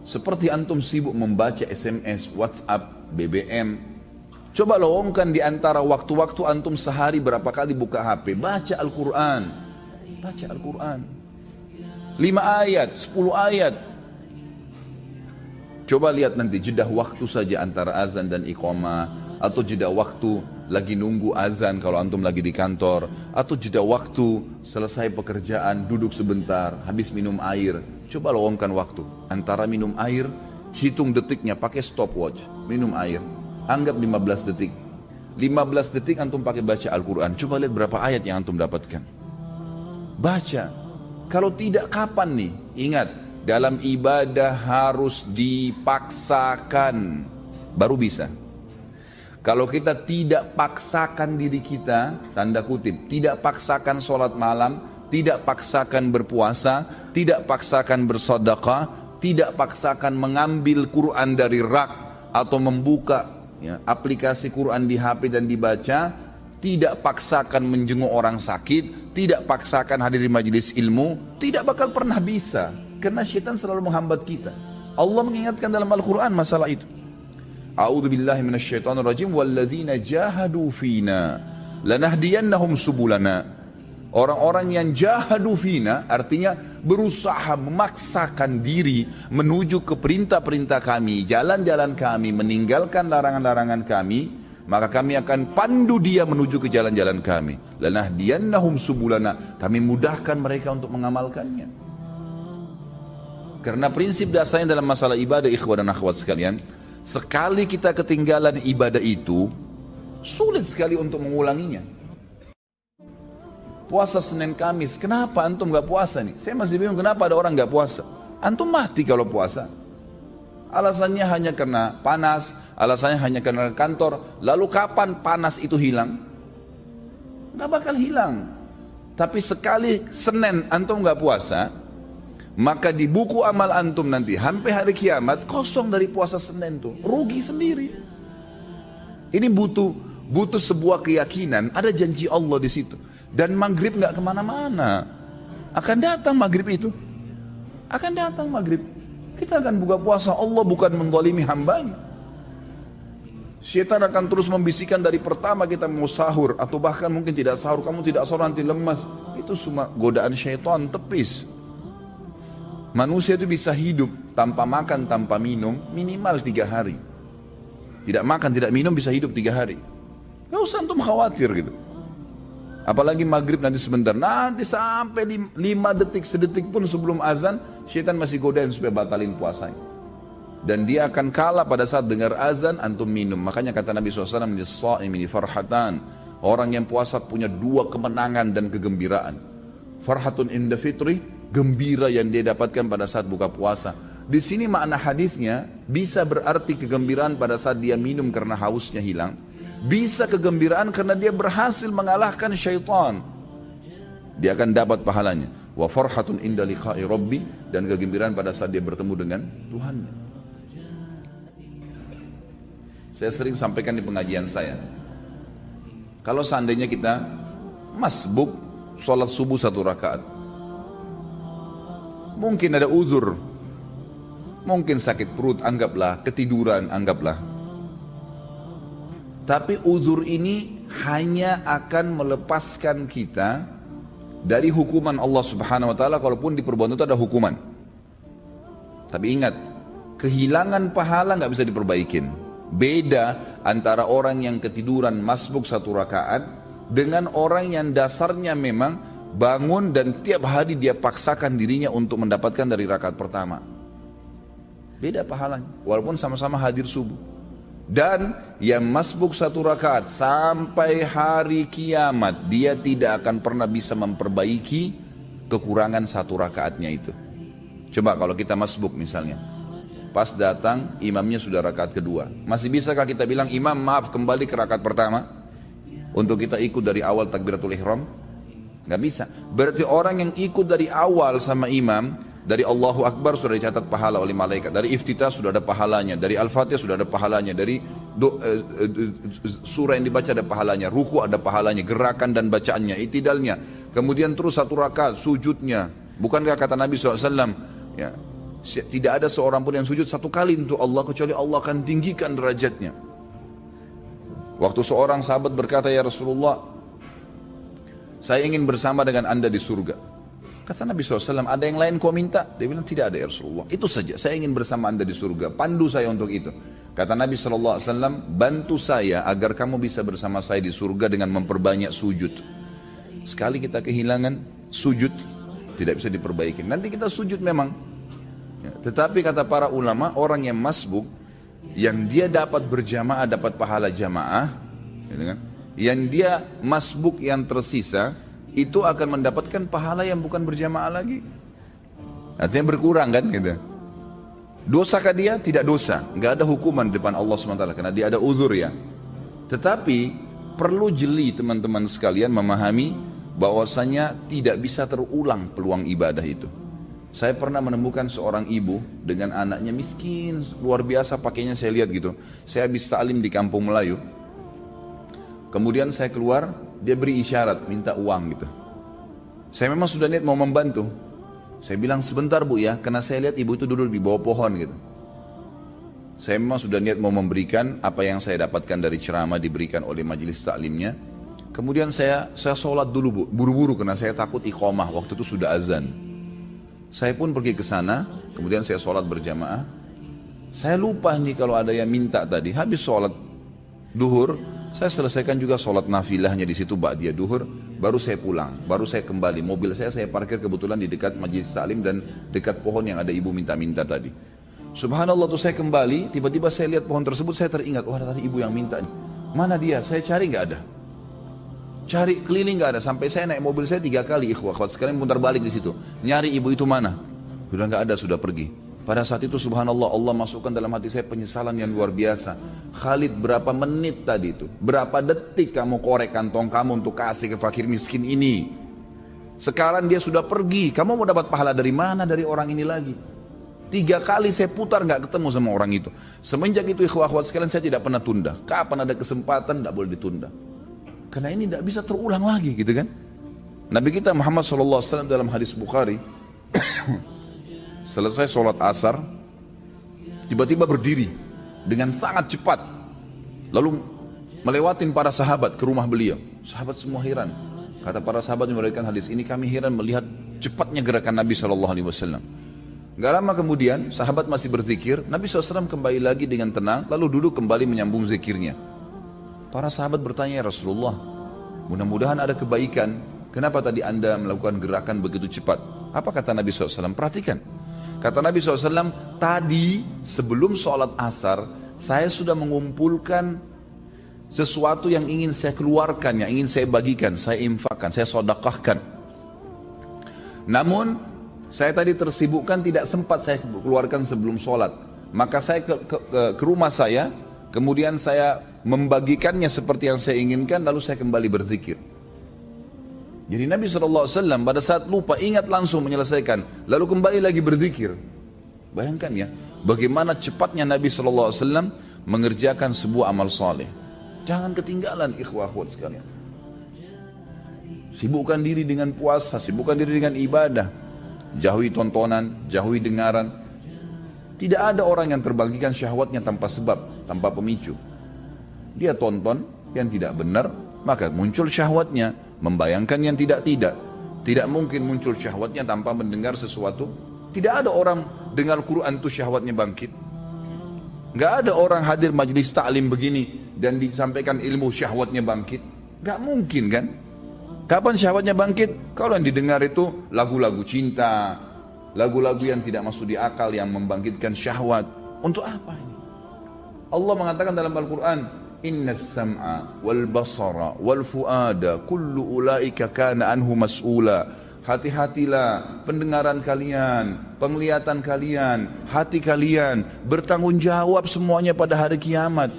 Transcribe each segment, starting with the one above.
Seperti antum sibuk membaca SMS, WhatsApp, BBM. Coba lowongkan di antara waktu-waktu antum sehari berapa kali buka HP. Baca Al-Quran. Baca Al-Quran. 5 ayat, 10 ayat. Coba lihat nanti jeda waktu saja antara azan dan iqamah. Atau jeda waktu lagi nunggu azan kalau antum lagi di kantor. Atau jeda waktu selesai pekerjaan, duduk sebentar, habis minum air. Coba lowongkan waktu. Antara minum air, hitung detiknya pakai stopwatch. Minum air, anggap 15 detik. 15 detik antum pakai baca Al-Quran. Coba lihat berapa ayat yang antum dapatkan. Baca. Kalau tidak kapan nih? Ingat, dalam ibadah harus dipaksakan. Baru bisa. Kalau kita tidak paksakan diri kita, tanda kutip, tidak paksakan sholat malam, tidak paksakan berpuasa, tidak paksakan bersedekah, tidak paksakan mengambil Quran dari rak atau membuka aplikasi Quran di HP dan dibaca, tidak paksakan menjenguk orang sakit, tidak paksakan hadir di majelis ilmu, tidak bakal pernah bisa. Karena syaitan selalu menghambat kita. Allah mengingatkan dalam Al-Quran masalah itu. A'udzu billahi minasyaitonir rajim walladzina jahadu fina lanahdiyannahum subulana. Orang-orang yang jahadu fina artinya berusaha memaksakan diri menuju ke perintah-perintah kami, jalan-jalan kami, meninggalkan larangan-larangan kami, maka kami akan pandu dia menuju ke jalan-jalan kami. Lanahdiyannahum subulana. Kami mudahkan mereka untuk mengamalkannya. Karena prinsip dasarnya dalam masalah ibadah, ikhwan dan akhwat sekalian, sekali kita ketinggalan ibadah itu, sulit sekali untuk mengulanginya. Puasa Senin Kamis, kenapa antum gak puasa nih? Saya masih bingung kenapa ada orang gak puasa. Antum mati kalau puasa. Alasannya hanya karena panas, alasannya hanya karena kantor. Lalu kapan panas itu hilang? Gak bakal hilang. Tapi sekali Senin antum gak puasa, maka di buku amal antum nanti sampai hari kiamat kosong dari puasa Senin tuh, rugi sendiri. Ini butuh sebuah keyakinan, ada janji Allah di situ. Dan maghrib nggak kemana-mana, akan datang maghrib itu, akan datang maghrib. Kita akan buka puasa, Allah bukan menzalimi hambanya. Syaitan akan terus membisikkan dari pertama kita mau sahur atau bahkan mungkin tidak sahur, kamu tidak sahur nanti lemas. Itu semua godaan syaitan tepis. Manusia itu bisa hidup tanpa makan, tanpa minum minimal 3 hari. Tidak makan, tidak minum bisa hidup 3 hari. Gak usah antum khawatir gitu. Apalagi maghrib nanti sebentar, nanti sampai 5 detik, sedetik pun sebelum azan, syaitan masih godain supaya batalin puasanya. Dan dia akan kalah pada saat dengar azan, antum minum. Makanya kata Nabi SAW, lis-sha'imi farhatan. Orang yang puasa punya 2 kemenangan dan kegembiraan. Farhatun inda fitri, gembira yang dia dapatkan pada saat buka puasa. Di sini makna hadisnya bisa berarti kegembiraan pada saat dia minum karena hausnya hilang. Bisa kegembiraan karena dia berhasil mengalahkan syaitan. Dia akan dapat pahalanya. Wa farhatun inda liqa'i rabbi, dan kegembiraan pada saat dia bertemu dengan Tuhannya. Saya sering sampaikan di pengajian saya. Kalau seandainya kita masbuk sholat subuh 1 rakaat, mungkin ada uzur, mungkin sakit perut, anggaplah, ketiduran, anggaplah. Tapi uzur ini hanya akan melepaskan kita dari hukuman Allah Subhanahu wa taala, kalaupun di perbuatan itu ada hukuman. Tapi ingat, kehilangan pahala nggak bisa diperbaikin. Beda antara orang yang ketiduran masbuk 1 rakaat dengan orang yang dasarnya memang bangun dan tiap hari dia paksakan dirinya untuk mendapatkan dari rakaat pertama. Beda pahalanya, walaupun sama-sama hadir subuh. Dan yang masbuk 1 rakaat sampai hari kiamat, dia tidak akan pernah bisa memperbaiki kekurangan 1 rakaatnya itu. Coba kalau kita masbuk misalnya, pas datang imamnya sudah rakaat kedua, masih bisakah kita bilang, imam maaf kembali ke rakaat pertama untuk kita ikut dari awal takbiratul ihram? Gak bisa. Berarti orang yang ikut dari awal sama imam, dari Allahu Akbar sudah dicatat pahala oleh malaikat, dari iftitah sudah ada pahalanya, dari Al-Fatihah sudah ada pahalanya, dari surah yang dibaca ada pahalanya, ruku ada pahalanya, gerakan dan bacaannya, itidalnya, kemudian terus 1 rakaat sujudnya. Bukankah kata Nabi SAW, ya, Tidak ada seorang pun yang sujud satu kali untuk Allah kecuali Allah akan tinggikan derajatnya. Waktu seorang sahabat berkata, ya Rasulullah, saya ingin bersama dengan anda di surga. Kata Nabi SAW, ada yang lain kau minta? Dia bilang, tidak ada ya Rasulullah. Itu saja, saya ingin bersama anda di surga. Pandu saya untuk itu. Kata Nabi SAW, bantu saya agar kamu bisa bersama saya di surga dengan memperbanyak sujud. Sekali kita kehilangan sujud, tidak bisa diperbaiki. Nanti kita sujud memang. Ya, tetapi kata para ulama, orang yang masbuk, yang dia dapat berjamaah, dapat pahala jamaah, gitu kan? Yang dia masbuk yang tersisa, itu akan mendapatkan pahala yang bukan berjamaah lagi. Artinya berkurang kan gitu. Dosakah dia? Tidak dosa. Nggak ada hukuman di depan Allah SWT karena dia ada uzur ya. Tetapi perlu jeli teman-teman sekalian memahami bahwasanya tidak bisa terulang peluang ibadah itu. Saya pernah menemukan seorang ibu dengan anaknya miskin, luar biasa pakainya saya lihat gitu. Saya habis ta'lim di kampung Melayu. Kemudian saya keluar, dia beri isyarat, minta uang gitu. Saya memang sudah niat mau membantu. Saya bilang sebentar bu ya, karena saya lihat ibu itu duduk di bawah pohon gitu. Saya memang sudah niat mau memberikan apa yang saya dapatkan dari ceramah diberikan oleh majelis taklimnya. Kemudian saya sholat dulu bu, buru-buru karena saya takut iqamah, waktu itu sudah azan. Saya pun pergi ke sana, kemudian saya sholat berjamaah. Saya lupa nih kalau ada yang minta tadi, habis sholat duhur, saya selesaikan juga sholat nafilahnya di situ ba'diyah duhur, baru saya pulang, baru saya kembali. Mobil saya parkir kebetulan di dekat majelis taklim dan dekat pohon yang ada ibu minta-minta tadi. Subhanallah tuh saya kembali, tiba-tiba saya lihat pohon tersebut, saya teringat, wah ada tadi ibu yang minta. Mana dia? Saya cari nggak ada. Cari keliling nggak ada, sampai saya naik mobil saya 3 kali, ikhwah-ikhwat sekalian putar balik di situ. Nyari ibu itu mana? Sudah nggak ada, sudah pergi. Pada saat itu subhanallah Allah masukkan dalam hati saya penyesalan yang luar biasa. Khalid, berapa menit tadi itu? Berapa detik kamu korek kantong kamu untuk kasih ke fakir miskin ini? Sekarang dia sudah pergi, kamu mau dapat pahala dari mana dari orang ini lagi? 3 kali saya putar nggak ketemu sama orang itu. Semenjak itu ikhwah-ikhwat sekalian saya tidak pernah tunda. Kapan ada kesempatan tidak boleh ditunda. Karena ini tidak bisa terulang lagi gitu kan. Nabi kita Muhammad SAW dalam hadis Bukhari selesai sholat asar, tiba-tiba berdiri dengan sangat cepat, lalu melewatin para sahabat ke rumah beliau. Sahabat semua heran. Kata para sahabat yang meriwayatkan hadis ini, kami heran melihat cepatnya gerakan Nabi SAW. Gak lama kemudian, sahabat masih berzikir, Nabi SAW kembali lagi dengan tenang, lalu duduk kembali menyambung zikirnya. Para sahabat bertanya, ya Rasulullah, mudah-mudahan ada kebaikan. Kenapa tadi anda melakukan gerakan begitu cepat? Apa kata Nabi SAW? Perhatikan. Kata Nabi SAW, tadi sebelum sholat asar, saya sudah mengumpulkan sesuatu yang ingin saya keluarkan, yang ingin saya bagikan, saya infakkan, saya sodakahkan. Namun, saya tadi tersibukkan, tidak sempat saya keluarkan sebelum sholat. Maka saya ke rumah saya, kemudian saya membagikannya seperti yang saya inginkan, lalu saya kembali berzikir. Jadi Nabi SAW pada saat lupa ingat langsung menyelesaikan, lalu kembali lagi berzikir. Bayangkan ya, bagaimana cepatnya Nabi SAW mengerjakan sebuah amal soleh. Jangan ketinggalan ikhwah-ikhwat sekalian. Sibukkan diri dengan puasa, sibukkan diri dengan ibadah. Jauhi tontonan, jauhi dengaran. Tidak ada orang yang terbagikan syahwatnya tanpa sebab, tanpa pemicu. Dia tonton yang tidak benar, maka muncul syahwatnya. Membayangkan yang tidak-tidak. Tidak mungkin muncul syahwatnya tanpa mendengar sesuatu. Tidak ada orang dengar Quran itu syahwatnya bangkit. Gak ada orang hadir majelis taklim begini dan disampaikan ilmu syahwatnya bangkit. Gak mungkin kan? Kapan syahwatnya bangkit? Kalau yang didengar itu lagu-lagu cinta, lagu-lagu yang tidak masuk di akal, yang membangkitkan syahwat. Untuk apa ini? Allah mengatakan dalam Al-Quran, Inna sam'a wal basara wal fuada kullu ulaika kana anhu mas'ula. Hati-hatilah pendengaran kalian, penglihatan kalian, hati kalian bertanggung jawab semuanya pada hari kiamat.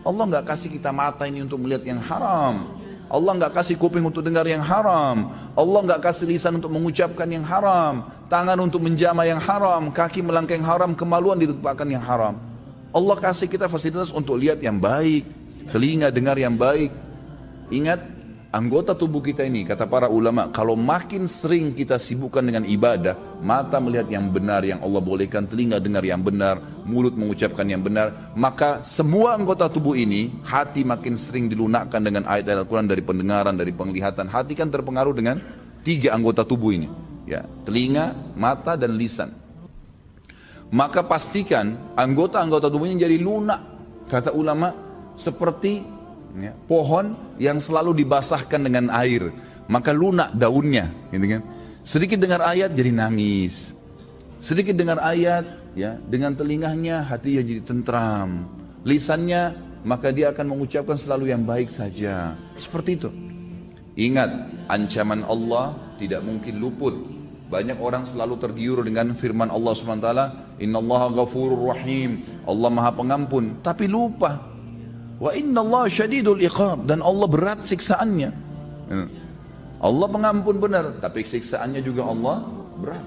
Allah enggak kasih kita mata ini untuk melihat yang haram. Allah enggak kasih kuping untuk dengar yang haram. Allah enggak kasih lisan untuk mengucapkan yang haram, tangan untuk menjamah yang haram, kaki melangkah yang haram, kemaluan ditumpahkan yang haram. Allah kasih kita fasilitas untuk lihat yang baik, telinga dengar yang baik. Ingat, anggota tubuh kita ini, kata para ulama, kalau makin sering kita sibukkan dengan ibadah, mata melihat yang benar, yang Allah bolehkan, telinga dengar yang benar, mulut mengucapkan yang benar, maka semua anggota tubuh ini, hati makin sering dilunakkan dengan ayat-ayat Al-Quran, dari pendengaran, dari penglihatan. Hati kan terpengaruh dengan 3 anggota tubuh ini, ya, telinga, mata, dan lisan. Maka pastikan anggota-anggota tubuhnya jadi lunak, kata ulama, seperti ya, pohon yang selalu dibasahkan dengan air, maka lunak daunnya, gitu kan. Sedikit dengar ayat jadi nangis, sedikit dengar ayat, ya, dengan telinganya hatinya jadi tentram, lisannya maka dia akan mengucapkan selalu yang baik saja, seperti itu. Ingat, ancaman Allah tidak mungkin luput. Banyak orang selalu tergiur dengan firman Allah SWT, Innallaha ghafurur rahim, Allah maha pengampun, tapi lupa, wa innallaha syadidul iqab, dan Allah berat siksaannya. Allah pengampun benar, tapi siksaannya juga Allah berat.